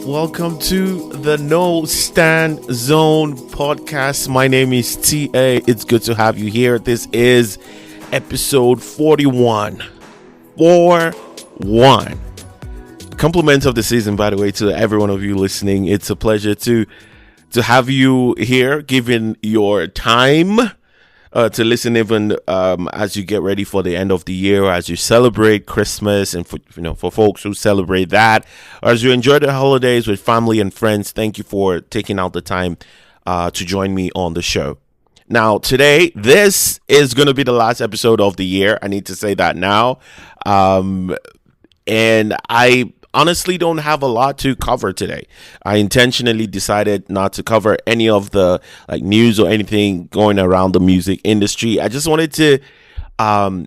Welcome to the No Stand Zone podcast. My name is Tiae. It's good to have you here. This is episode 41. 41. Compliments of the season, by the way, to every one of you listening. It's a pleasure to have you here, given your time to listen, even as you get ready for the end of the year, as you celebrate Christmas, and for folks who celebrate that, or as you enjoy the holidays with family and friends. Thank you for taking out the time to join me on the show. Now, today, this is going to be the last episode of the year. I need to say that now. And I honestly don't have a lot to cover today. I intentionally decided not to cover any of the news or anything going around the music industry. I just wanted to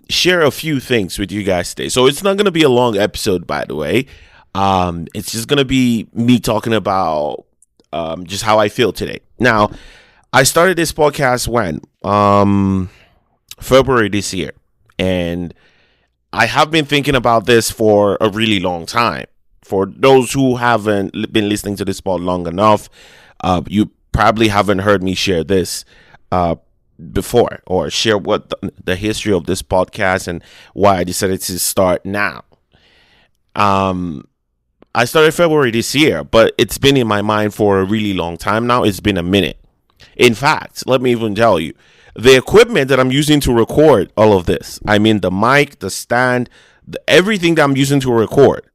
share a few things with you guys today. So it's not going to be a long episode, by the way. It's just going to be me talking about just how I feel today. Now, I started this podcast when? February this year. And I have been thinking about this for a really long time. For those who haven't been listening to this pod long enough, you probably haven't heard me share this before, or share what the history of this podcast and why I decided to start now. I started February this year, but it's been in my mind for a really long time now. It's been a minute. In fact, let me even tell you, the equipment that I'm using to record all of this, I mean the mic, the stand, everything that I'm using to record,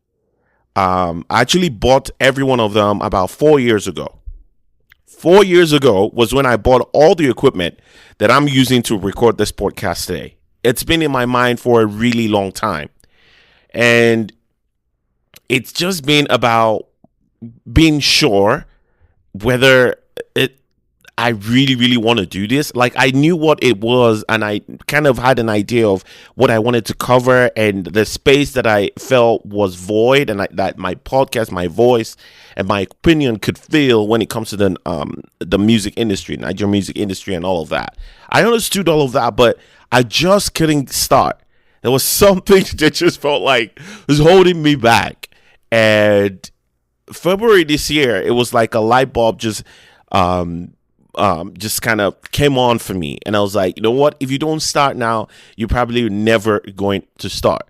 I actually bought every one of them about 4 years ago. 4 years ago was when I bought all the equipment that I'm using to record this podcast today. It's been in my mind for a really long time. And it's just been about being sure whether I really, really want to do this. Like, I knew what it was, and I kind of had an idea of what I wanted to cover and the space that I felt was void, and that my podcast, my voice, and my opinion could fill when it comes to the music industry, Nigerian music industry, and all of that. I understood all of that, but I just couldn't start. There was something that just felt like was holding me back. And February this year, it was like a light bulb just kind of came on for me. And I was like, you know what? If you don't start now, you're probably never going to start.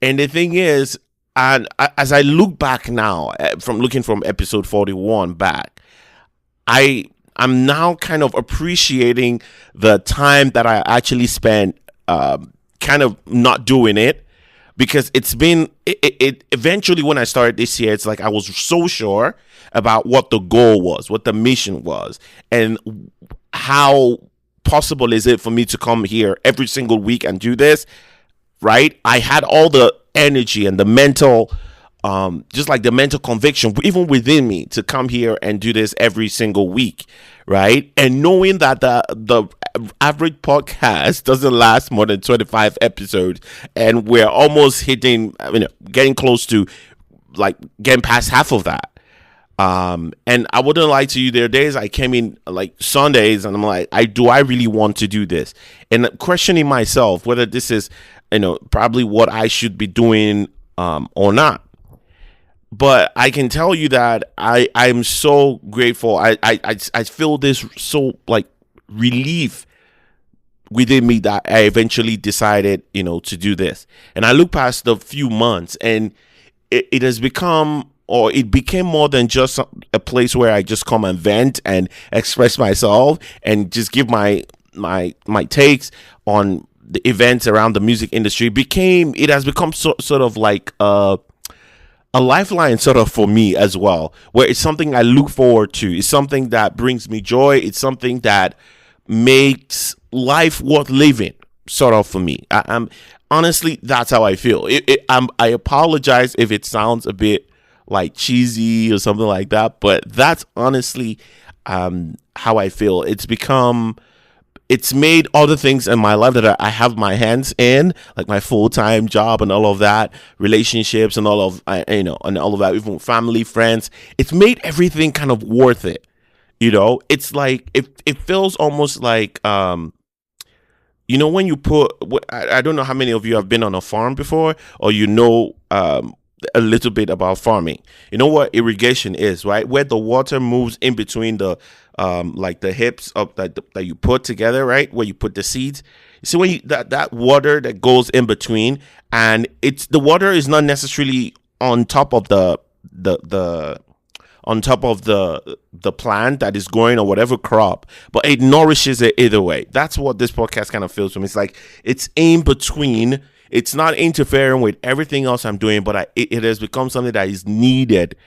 And the thing is, and as I look back now, from episode 41 back, I'm now kind of appreciating the time that I actually spent kind of not doing it. Because it's been, it eventually when I started this year, it's like I was so sure about what the goal was, what the mission was, and how possible is it for me to come here every single week and do this, right? I had all the energy and the mental, just like the mental conviction, even within me, to come here and do this every single week, right? And knowing that the average podcast doesn't last more than 25 episodes, and we're almost hitting, getting close to like getting past half of that. And I wouldn't lie to you, there are days I came in like Sundays and I'm like, do I really want to do this? And questioning myself whether this is, probably what I should be doing or not. But I can tell you that I'm so grateful. I feel this so like relief within me that I eventually decided, to do this. And I look past the few months, and it has become, or it became more than just a place where I just come and vent and express myself and just give my takes on the events around the music industry. It has become sort of like a lifeline sort of for me as well, where it's something I look forward to. It's something that brings me joy. It's something that makes life worth living, sort of, for me. I'm honestly, that's how I feel. I apologize if it sounds a bit like cheesy or something like that, but that's honestly how I feel. It's made all the things in my life that I have my hands in, like my full-time job and all of that, relationships and all of, and all of that, even family, friends. It's made everything kind of worth it. It's like, it feels almost like, when you put, I don't know how many of you have been on a farm before, or a little bit about farming. You know what irrigation is, right? Where the water moves in between the like the hips of that you put together, right? Where you put the seeds. So when you, that water that goes in between, and it's the water is not necessarily on top of the on top of the plant that is growing or whatever crop, but it nourishes it either way. That's what this podcast kind of feels to me. It's like it's in between. It's not interfering with everything else I'm doing, but it has become something that is needed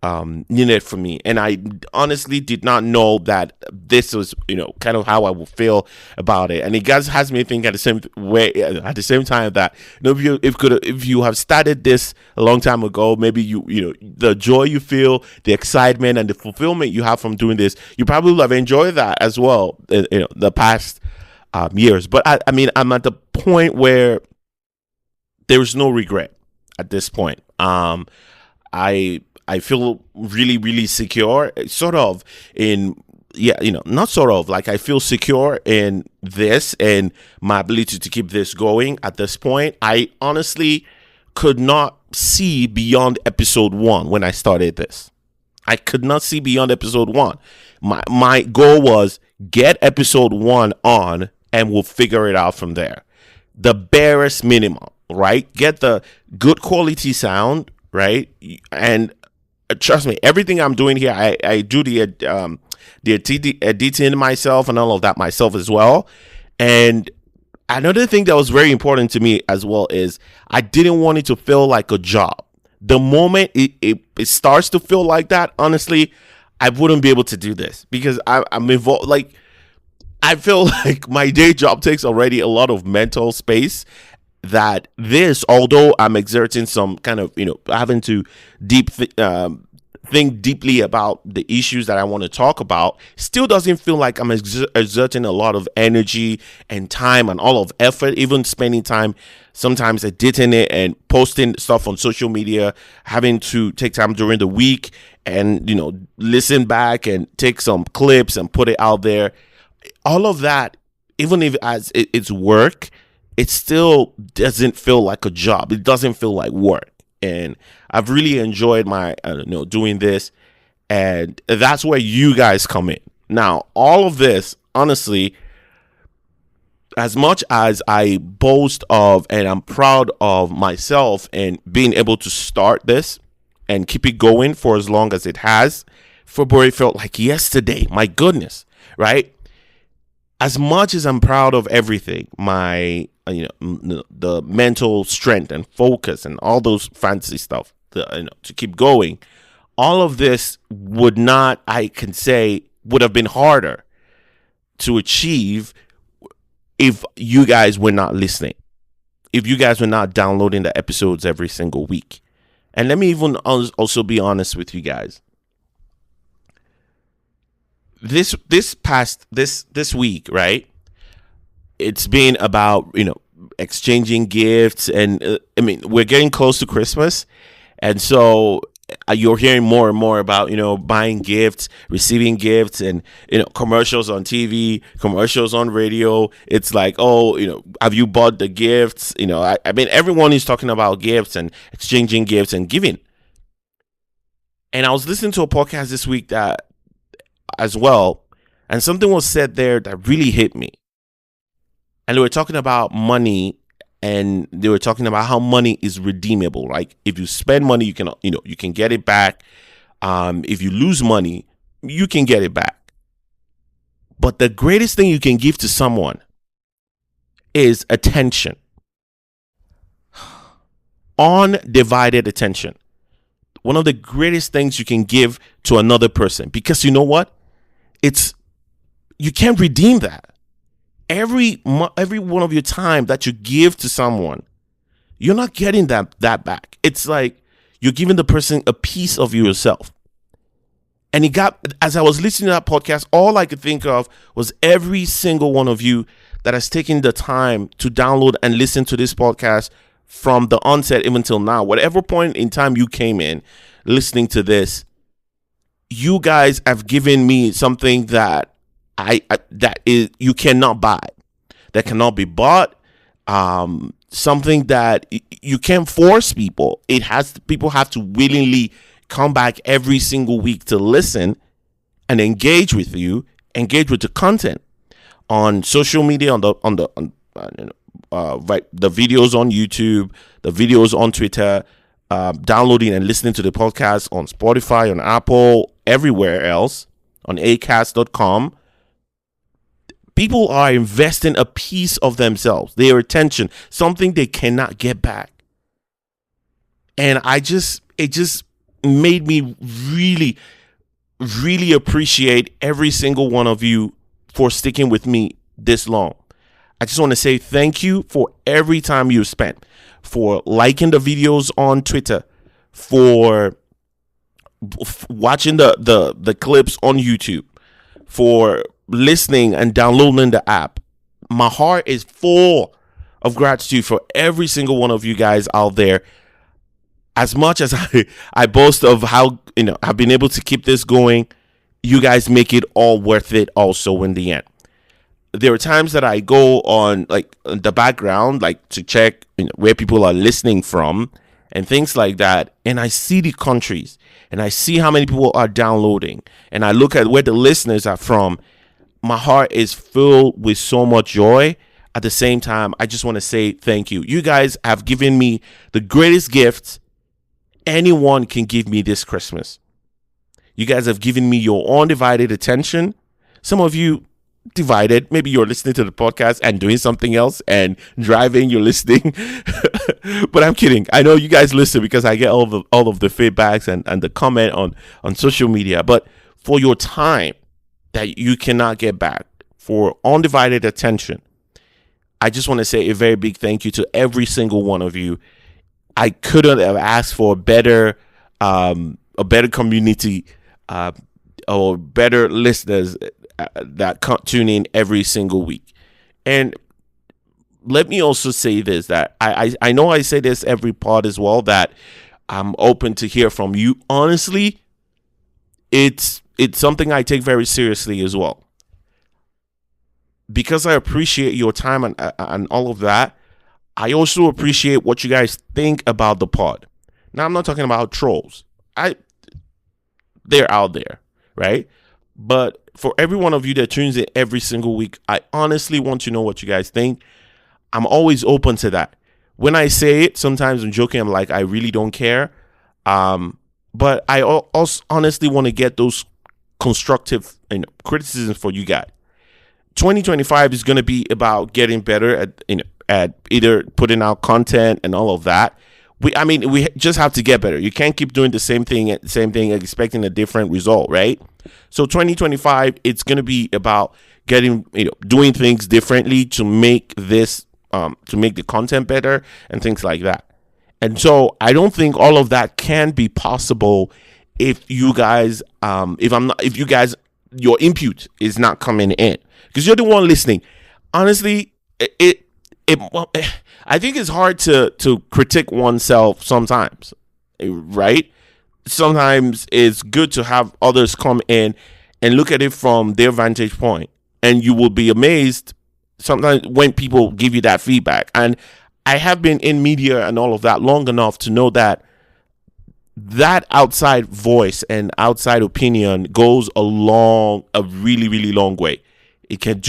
for me. And I honestly did not know that this was, kind of how I would feel about it. And it has me thinking at the same way, at the same time that, if you have started this a long time ago, maybe the joy you feel, the excitement and the fulfillment you have from doing this, you probably have enjoyed that as well, the past years. But I mean, I'm at the point where there's no regret at this point. I feel really, really secure, sort of not sort of, like I feel secure in this and my ability to keep this going at this point. I honestly could not see beyond episode 1 when I started this. I could not see beyond episode 1. My goal was get episode 1 on and we'll figure it out from there. The barest minimum, right? Get the good quality sound, right? And trust me, everything I'm doing here, I do the editing myself and all of that myself as well. And another thing that was very important to me as well is I didn't want it to feel like a job. The moment it starts to feel like that, honestly, I wouldn't be able to do this because I'm involved. Like, I feel like my day job takes already a lot of mental space, that this, although I'm exerting some kind of, having to think deeply about the issues that I want to talk about, still doesn't feel like I'm exerting a lot of energy and time and all of effort, even spending time sometimes editing it and posting stuff on social media, having to take time during the week and, listen back and take some clips and put it out there. All of that, even if it's work, it still doesn't feel like a job. It doesn't feel like work. And I've really enjoyed my, doing this. And that's where you guys come in. Now, all of this, honestly, as much as I boast of and I'm proud of myself and being able to start this and keep it going for as long as it has, February felt like yesterday. My goodness, right? As much as I'm proud of everything, my the mental strength and focus and all those fancy stuff to keep going, all of this would have been harder to achieve if you guys were not listening, if you guys were not downloading the episodes every single week. And let me even also be honest with you guys. This week, right? It's been about, exchanging gifts, and we're getting close to Christmas, and so you're hearing more and more about, buying gifts, receiving gifts, and, commercials on TV, commercials on radio. It's like, oh, have you bought the gifts? Everyone is talking about gifts and exchanging gifts and giving. And I was listening to a podcast this week that as well, and something was said there that really hit me. And they were talking about money, and they were talking about how money is redeemable. Like, if you spend money, you can get it back. If you lose money, you can get it back. But the greatest thing you can give to someone is attention. Undivided attention. One of the greatest things you can give to another person, because you know what? You can't redeem that. Every one of your time that you give to someone, you're not getting that back. It's like you're giving the person a piece of yourself. And as I was listening to that podcast, all I could think of was every single one of you that has taken the time to download and listen to this podcast from the onset even till now. Whatever point in time you came in listening to this, you guys have given me something that you cannot buy, that cannot be bought, something that you can't force people. People have to willingly come back every single week to listen and engage with you, engage with the content on social media, right, the videos on YouTube, the videos on Twitter, downloading and listening to the podcast on Spotify, on Apple, everywhere else, on acast.com. People are investing a piece of themselves, their attention, something they cannot get back. And it just made me really, really appreciate every single one of you for sticking with me this long. I just want to say thank you for every time you spent, for liking the videos on Twitter, for watching the clips on YouTube, for listening and downloading the app. My heart is full of gratitude for every single one of you guys out there. As much as I boast of how I've been able to keep this going, you guys make it all worth it also in the end. There are times that I go on like the background, like to check where people are listening from and things like that. And I see the countries and I see how many people are downloading, and I look at where the listeners are from. My heart is filled with so much joy. At the same time, I just want to say thank you. You guys have given me the greatest gift anyone can give me this Christmas. You guys have given me your undivided attention. Some of you divided. Maybe you're listening to the podcast and doing something else, and driving, you're listening. But I'm kidding. I know you guys listen because I get all of the feedbacks and the comment on social media. But for your time that you cannot get back, for undivided attention, I just want to say a very big thank you to every single one of you. I couldn't have asked for a better community, or better listeners that tune in every single week. And let me also say this, that I know I say this every pod as well, that I'm open to hear from you. Honestly, it's something I take very seriously as well, because I appreciate your time and all of that. I also appreciate what you guys think about the pod. Now, I'm not talking about trolls. They're out there, right? But for every one of you that tunes in every single week, I honestly want to know what you guys think. I'm always open to that. When I say it, sometimes I'm joking. I'm like, I really don't care. But I also honestly want to get those constructive criticisms for you guys. 2025 is going to be about getting better at either putting out content and all of that. We just have to get better. You can't keep doing the same thing, expecting a different result, right? So 2025, it's going to be about doing things differently to make this, to make the content better and things like that. And so I don't think all of that can be possible if you guys, your input is not coming in, because you're the one listening. Honestly, I think it's hard to critique oneself sometimes, right? Sometimes it's good to have others come in and look at it from their vantage point, and you will be amazed sometimes when people give you that feedback. And I have been in media and all of that long enough to know that outside voice and outside opinion goes a really, really long way. It can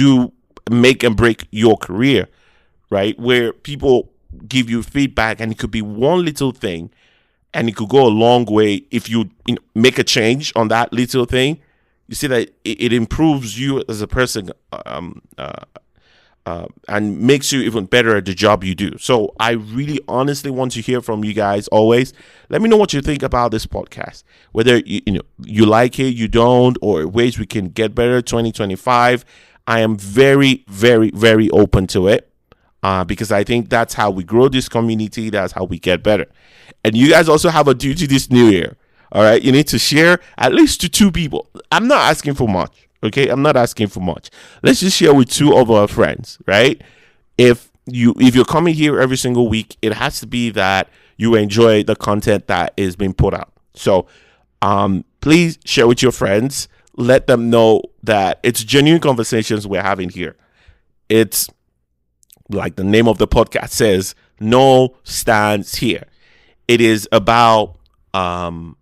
make and break your career, right? Where people give you feedback, and it could be one little thing, and it could go a long way if you make a change on that little thing. You see that it improves you as a person, and makes you even better at the job you do. So I really honestly want to hear from you guys always. Let me know what you think about this podcast, whether you like it, you don't, or ways we can get better. 2025, I am very, very, very open to it. Because I think that's how we grow this community. That's how we get better. And you guys also have a duty this new year. All right. You need to share at least to 2 people. I'm not asking for much. Okay. I'm not asking for much. Let's just share with 2 of our friends, right? If you're coming here every single week, it has to be that you enjoy the content that is being put out. So, please share with your friends. Let them know that it's genuine conversations we're having here. It's, like the name of the podcast says, no stands here. It is about um,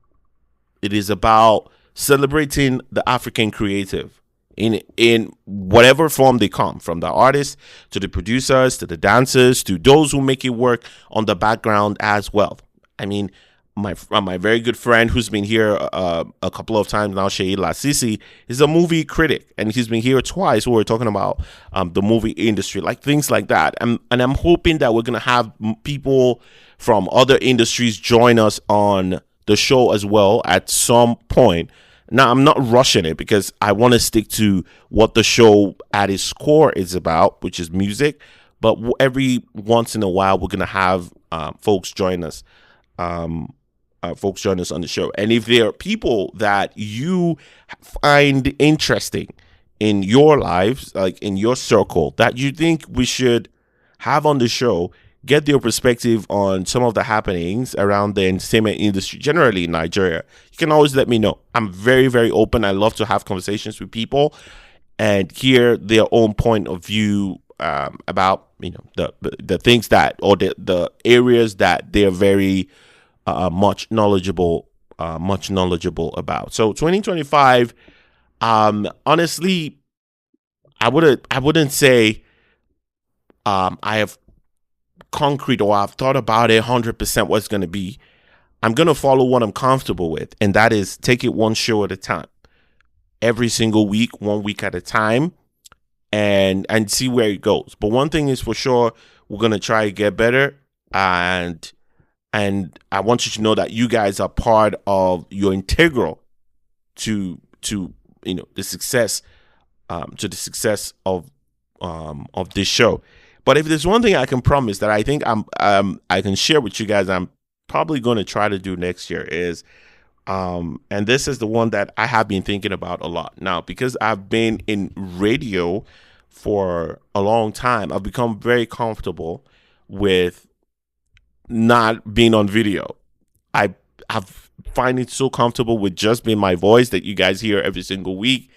it is about celebrating the African creative in whatever form they come, from the artists to the producers to the dancers to those who make it work on the background as well. I mean, my very good friend who's been here a couple of times now, Tiae Lasisi, is a movie critic, and he's been here twice. We're talking about the movie industry, like things like that. And I'm hoping that we're gonna have people from other industries join us on the show as well at some point. Now, I'm not rushing it because I want to stick to what the show at its core is about, which is music. But every once in a while, we're gonna have folks join us. Folks join us on the show. And if there are people that you find interesting in your lives, like in your circle, that you think we should have on the show, get their perspective on some of the happenings around the entertainment industry, generally in Nigeria, you can always let me know. I'm very, very open. I love to have conversations with people and hear their own point of view about the things that, or the areas that they're very much knowledgeable about. So 2025, honestly, I wouldn't say I have concrete or I've thought about it 100% what's going to be. I'm going to follow what I'm comfortable with, and that is take it one show at a time, every single week, 1 week at a time, and see where it goes. But one thing is for sure, we're going to try to get better, and I want you to know that you guys are part of, you're integral to the success of this show. But if there's one thing I can promise that I think I can share with you guys, I'm probably going to try to do next year is, and this is the one that I have been thinking about a lot now, because I've been in radio for a long time. I've become very comfortable with not being on video. I find it so comfortable with just being my voice that you guys hear every single week,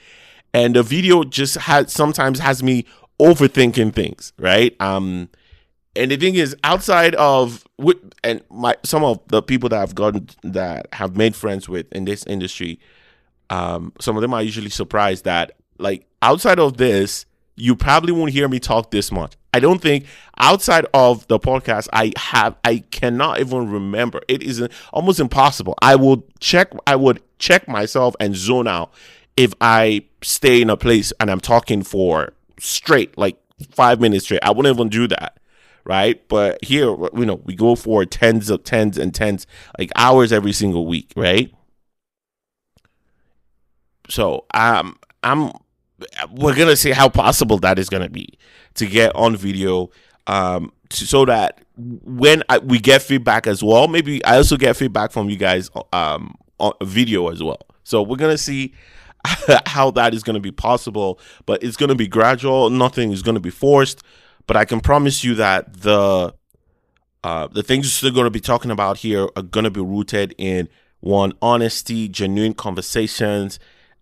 and the video just sometimes has me overthinking things, right? And the thing is, outside of some of the people that have made friends with in this industry, some of them are usually surprised that, like, outside of this, you probably won't hear me talk this much. I don't think outside of the podcast I cannot even remember. It is almost impossible. I would check myself and zone out if I stay in a place and I'm talking for straight, like 5 minutes straight. I wouldn't even do that, right? But here, we go for tens, like hours every single week, right? So we're gonna see how possible that is gonna be to get on video, so that when we get feedback as well, maybe I also get feedback from you guys on video as well. So we're gonna see how that is going to be possible, but it's going to be gradual. Nothing is going to be forced, but I can promise you that the things we're still going to be talking about here are going to be rooted in honesty, genuine conversations.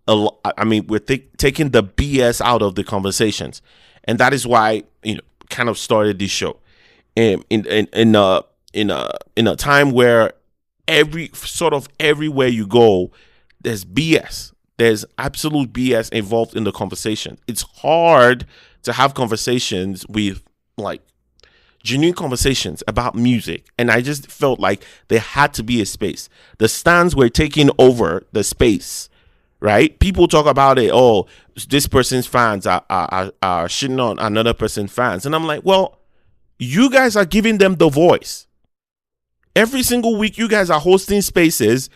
I mean, we're taking the BS out of the conversations, and that is why kind of started this show in a time where everywhere you go, there's BS. There's absolute BS involved in the conversation. It's hard to have conversations with, like, genuine conversations about music. And I just felt like there had to be a space. The stands were taking over the space, right? People talk about it. Oh, this person's fans are shitting on another person's fans. And I'm like, well, you guys are giving them the voice. Every single week, you guys are hosting spaces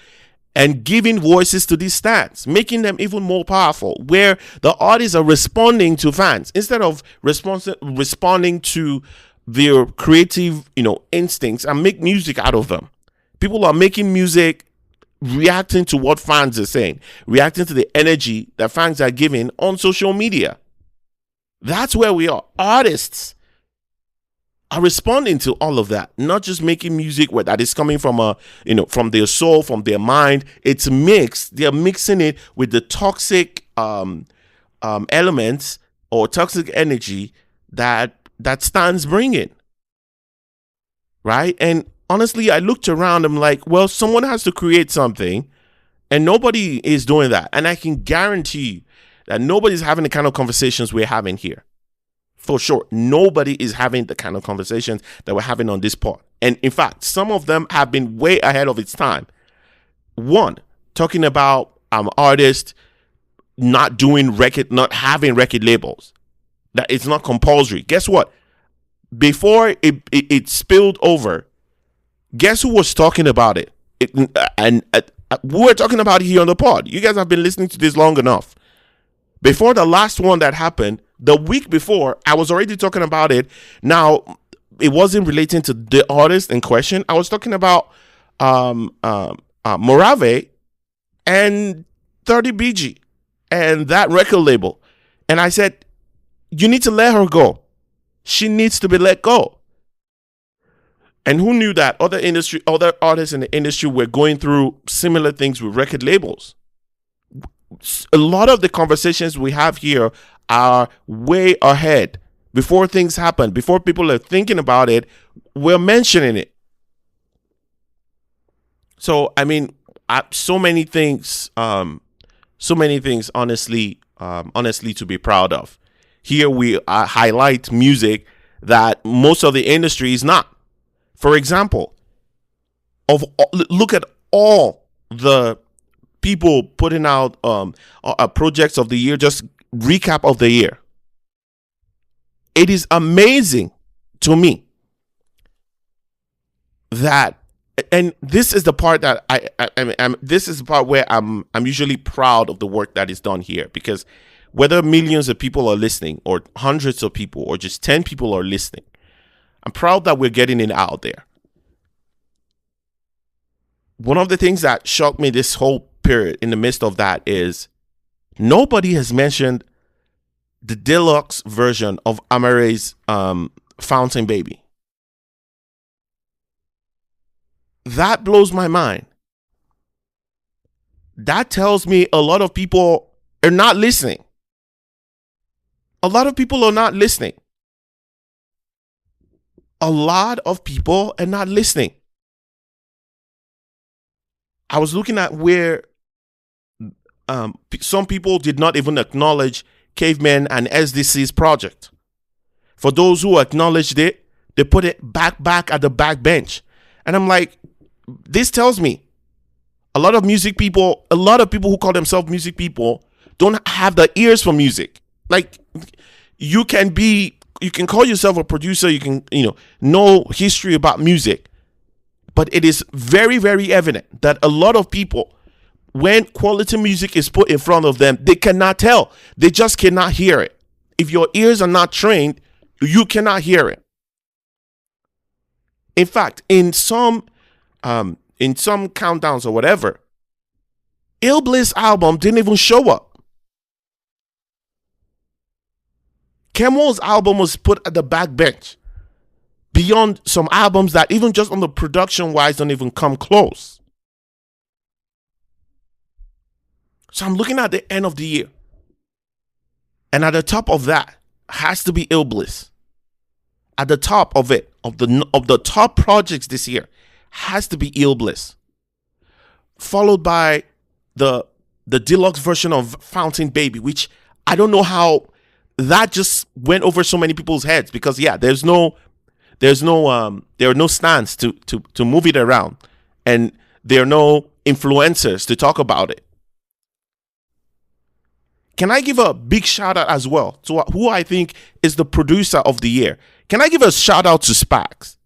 and giving voices to these stands, making them even more powerful, where the artists are responding to fans instead of responding to their creative, instincts and make music out of them. People are making music, reacting to what fans are saying, reacting to the energy that fans are giving on social media. That's where we are. Artists are responding to all of that, not just making music where that is coming from from their soul, from their mind. It's mixed. They're mixing it with the toxic elements or toxic energy that stands bringing. right? And honestly, I looked around. I'm like, well, someone has to create something, and nobody is doing that. And I can guarantee you that nobody's having the kind of conversations we're having here. For sure, nobody is having the kind of conversations that we're having on this pod. And in fact, some of them have been way ahead of its time. One, talking about artists not having record labels. That it's not compulsory. Guess what? Before it spilled over, guess who was talking about it? We were talking about it here on the pod. You guys have been listening to this long enough. Before the last one that happened, the week before, I was already talking about it. Now, it wasn't relating to the artist in question. I was talking about Morave and 30BG and that record label. And I said, you need to let her go. She needs to be let go. And who knew that other artists in the industry were going through similar things with record labels? A lot of the conversations we have here are way ahead. Before things happen, before people are thinking about it, we're mentioning it. So, I mean, so many things, honestly, to be proud of. Here we highlight music that most of the industry is not. For example, look at all the people putting out projects of the year, just recap of the year. It is amazing to me that, and this is the part that this is the part where I'm usually proud of the work that is done here, because whether millions of people are listening or hundreds of people or just 10 people are listening, I'm proud that we're getting it out there. One of the things that shocked me this whole period in the midst of that is nobody has mentioned the deluxe version of Amare's Fountain Baby. That blows my mind. That tells me a lot of people are not listening. A lot of people are not listening. A lot of people are not listening. I was looking at where some people did not even acknowledge Caveman and SDC's project. For those who acknowledged it, they put it back at the back bench. And I'm like, this tells me a lot of people who call themselves music people don't have the ears for music. Like, you can call yourself a producer, you can, know history about music. But it is very, very evident that a lot of people, when quality music is put in front of them, they cannot tell. They just cannot hear it. If your ears are not trained, you cannot hear it. In fact, in some countdowns or whatever, Ill Bliss album didn't even show up. Kemo's album was put at the back bench. Beyond some albums that even just on the production wise don't even come close. So I'm looking at the end of the year. And at the top of that has to be Ill Bliss. At the top of it, of the top projects this year, has to be Ill Bliss. Followed by the deluxe version of Fountain Baby, which I don't know how that just went over so many people's heads, because there are no stands to move it around, and there are no influencers to talk about it. Can I give a big shout out as well to who I think is the producer of the year? Can I give a shout out to Spax,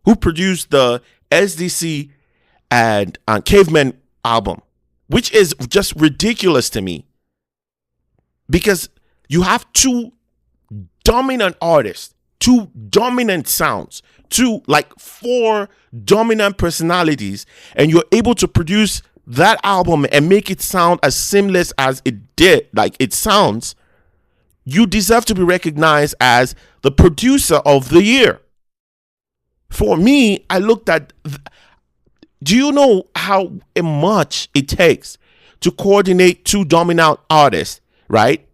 who produced the SDC and Caveman album, which is just ridiculous to me, because you have two dominant artists, two dominant sounds, four dominant personalities, and you're able to produce that album and make it sound as seamless as it did, like it sounds. You deserve to be recognized as the producer of the year. For me, I looked at, do you know how much it takes to coordinate two dominant artists, right?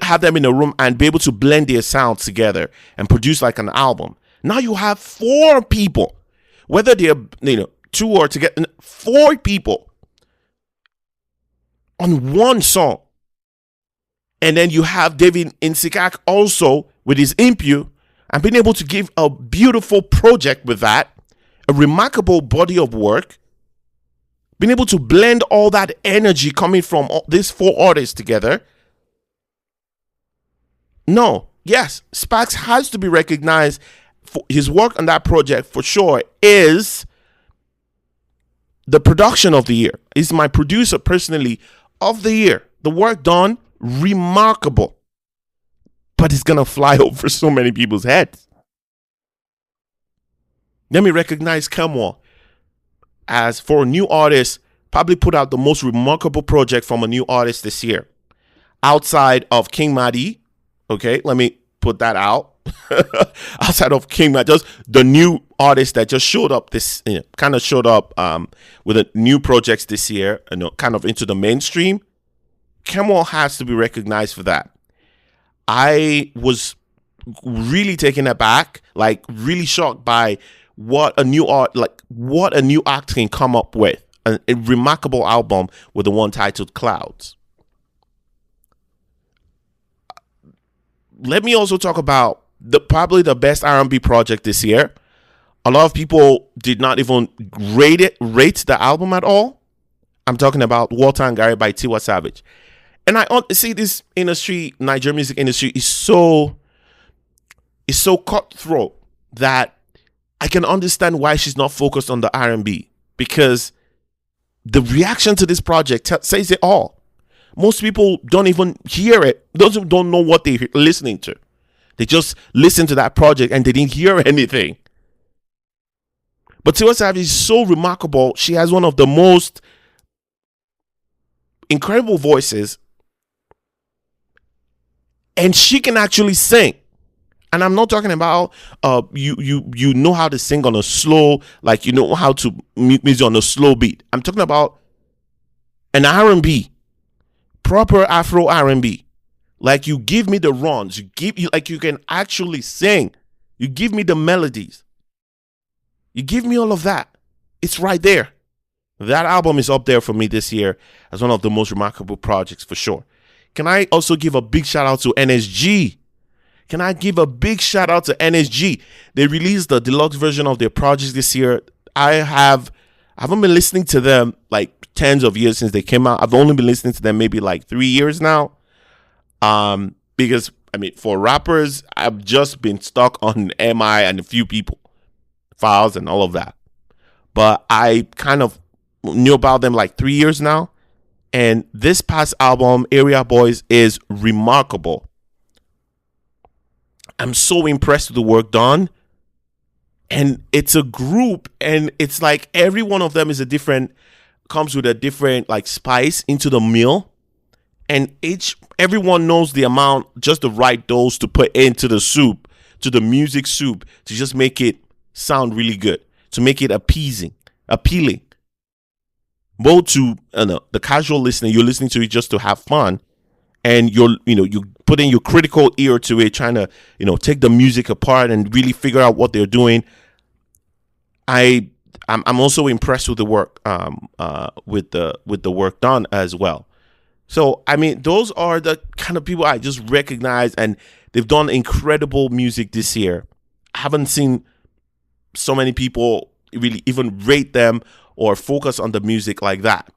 Have them in a room and be able to blend their sounds together and produce like an album. Now you have 4 people, whether they're 2 or together, 4 people on one song. And then you have David Insikak also with his Impu and being able to give a beautiful project with that, a remarkable body of work, being able to blend all that energy coming from these 4 artists together. No, yes, Sparks has to be recognized for his work on that project for sure. Is the production of the year. He's my producer personally of the year. The work done, remarkable. But it's gonna fly over so many people's heads. Let me recognize Kemwa as, for a new artist, probably put out the most remarkable project from a new artist this year. Outside of King Madi, okay, let me put that out. Outside of King Madi, just the new artist that just showed up this, kind of showed up with a new projects this year, kind of into the mainstream. Kemwa has to be recognized for that. I was really taken aback, like really shocked by what a new act can come up with. A remarkable album with the one titled Clouds. Let me also talk about probably the best R&B project this year. A lot of people did not even rate the album at all. I'm talking about Walter and Gary by Tiwa Savage. And I see this industry, Nigerian music industry, is so cutthroat that I can understand why she's not focused on the R&B, because the reaction to this project says it all. Most people don't even hear it, don't know what they're listening to. They just listen to that project and they didn't hear anything. But Tiwa Savage is so remarkable. She has one of the most incredible voices, and she can actually sing. And I'm not talking about you know how to sing on a slow, like you know how to music on a slow beat. I'm talking about an R&B, proper Afro R&B. Like you give me the runs, you can actually sing. You give me the melodies. You give me all of that. It's right there. That album is up there for me this year as one of the most remarkable projects for sure. Can I also give a big shout out to NSG? Can I give a big shout out to NSG? They released the deluxe version of their project this year. I haven't been listening to them like tens of years since they came out. I've only been listening to them maybe like 3 years now. Because for rappers, I've just been stuck on MI and a few people, Files and all of that. But I kind of knew about them like 3 years now. And this past album, Area Boys, is remarkable. I'm so impressed with the work done. And it's a group, and it's like every one of them comes with a different like spice into the meal. And everyone knows the amount, just the right dose to put into the soup, to the music soup, to just make it sound really good, to make it appealing. Both to the casual listener, you're listening to it just to have fun, and you put in your critical ear to it, trying to take the music apart and really figure out what they're doing. I'm also impressed with the work, with the work done as well. So those are the kind of people I just recognize, and they've done incredible music this year. I haven't seen so many people really even rate them or focus on the music like that.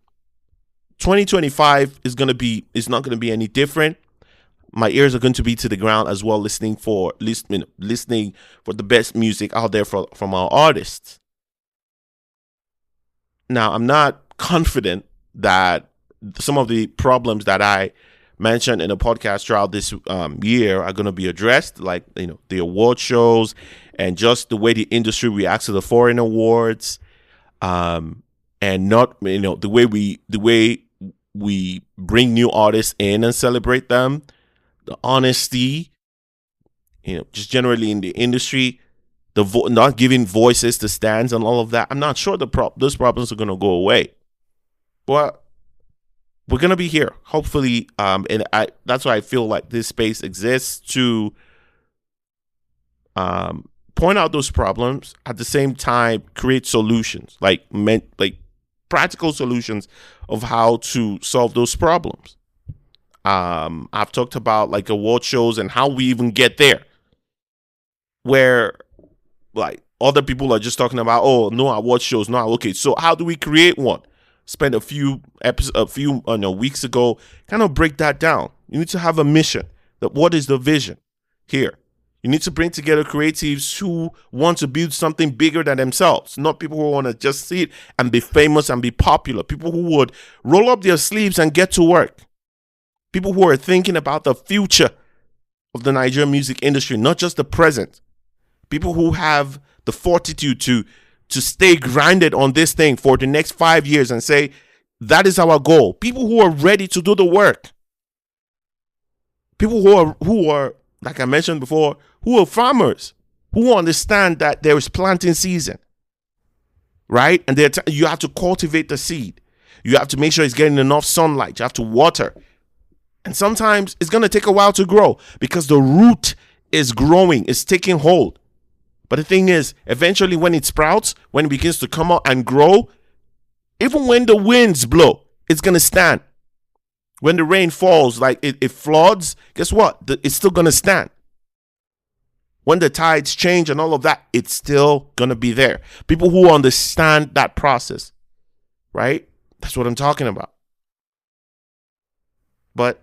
2025 is not going to be any different. My ears are going to be to the ground as well, listening for the best music out there from our artists. Now, I'm not confident that some of the problems that I mentioned in the podcast throughout this year are going to be addressed, like the award shows and just the way the industry reacts to the foreign awards, and not the way we bring new artists in and celebrate them, the honesty, just generally in the industry, not giving voices to stands and all of that. I'm not sure those problems are going to go away, but we're going to be here, hopefully. And that's why I feel like this space exists to point out those problems, at the same time create solutions, like practical solutions of how to solve those problems. I've talked about like award shows and how we even get there, where like other people are just talking about, oh, no award shows, no. Okay, so how do we create one? Spent a few weeks ago, kind of break that down. You need to have a mission. What is the vision here? You need to bring together creatives who want to build something bigger than themselves, not people who want to just see it and be famous and be popular. People who would roll up their sleeves and get to work. People who are thinking about the future of the Nigerian music industry, not just the present. People who have the fortitude to stay grinded on this thing for the next 5 years and say, that is our goal. People who are ready to do the work. People who are, like I mentioned before, who are farmers, who understand that there is planting season, right? And you have to cultivate the seed. You have to make sure it's getting enough sunlight. You have to water. And sometimes it's going to take a while to grow because the root is growing, it's taking hold. But the thing is, eventually when it sprouts, when it begins to come out and grow, even when the winds blow, it's going to stand. When the rain falls, like it floods, guess what? It's still going to stand. When the tides change and all of that, it's still going to be there. People who understand that process, right? That's what I'm talking about. But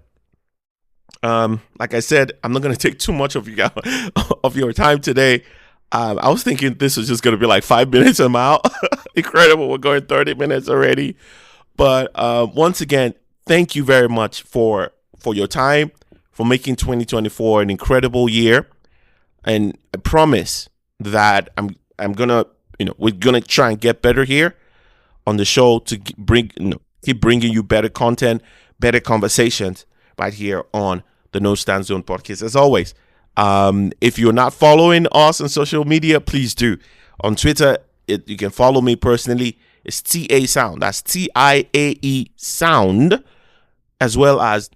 like I said, I'm not going to take too much of your time today. I was thinking this was just going to be like 5 minutes and I'm out. Incredible. We're going 30 minutes already. But once again, thank you very much for your time, for making 2024 an incredible year. And I promise that I'm gonna, we're gonna try and get better here on the show to keep bringing you better content, better conversations right here on the No Stand Zone podcast. As always, if you're not following us on social media, please do. On Twitter, you can follow me personally. It's Tiae Sound. That's Tiae Sound, as well as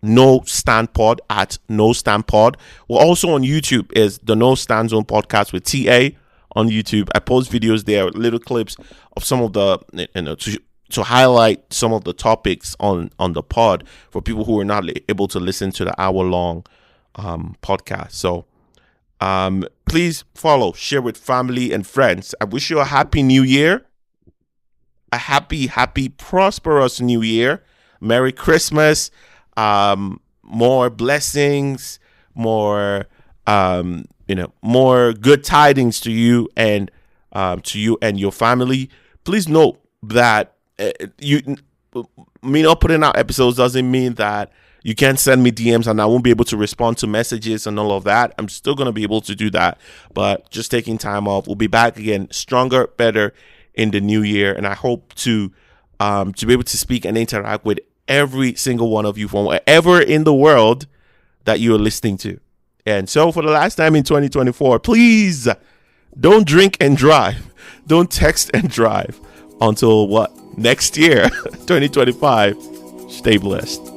No Stand Pod at No Stand Pod. We're also on YouTube is the No Stand Zone podcast with Tiae on YouTube. I post videos there, little clips of some of the to highlight some of the topics on the pod for people who are not able to listen to the hour-long podcast. So please follow, share with family and friends. I wish you a happy new year, a happy, prosperous new year. Merry Christmas, more blessings, more more good tidings to you and your family. Please note that me not putting out episodes doesn't mean that you can't send me DMs and I won't be able to respond to messages and all of that. I'm still going to be able to do that, but just taking time off. We'll be back again, stronger, better in the new year. And I hope to be able to speak and interact with every single one of you from wherever in the world that you are listening to. And so for the last time in 2024, please don't drink and drive. Don't text and drive until next year, 2025. Stay blessed.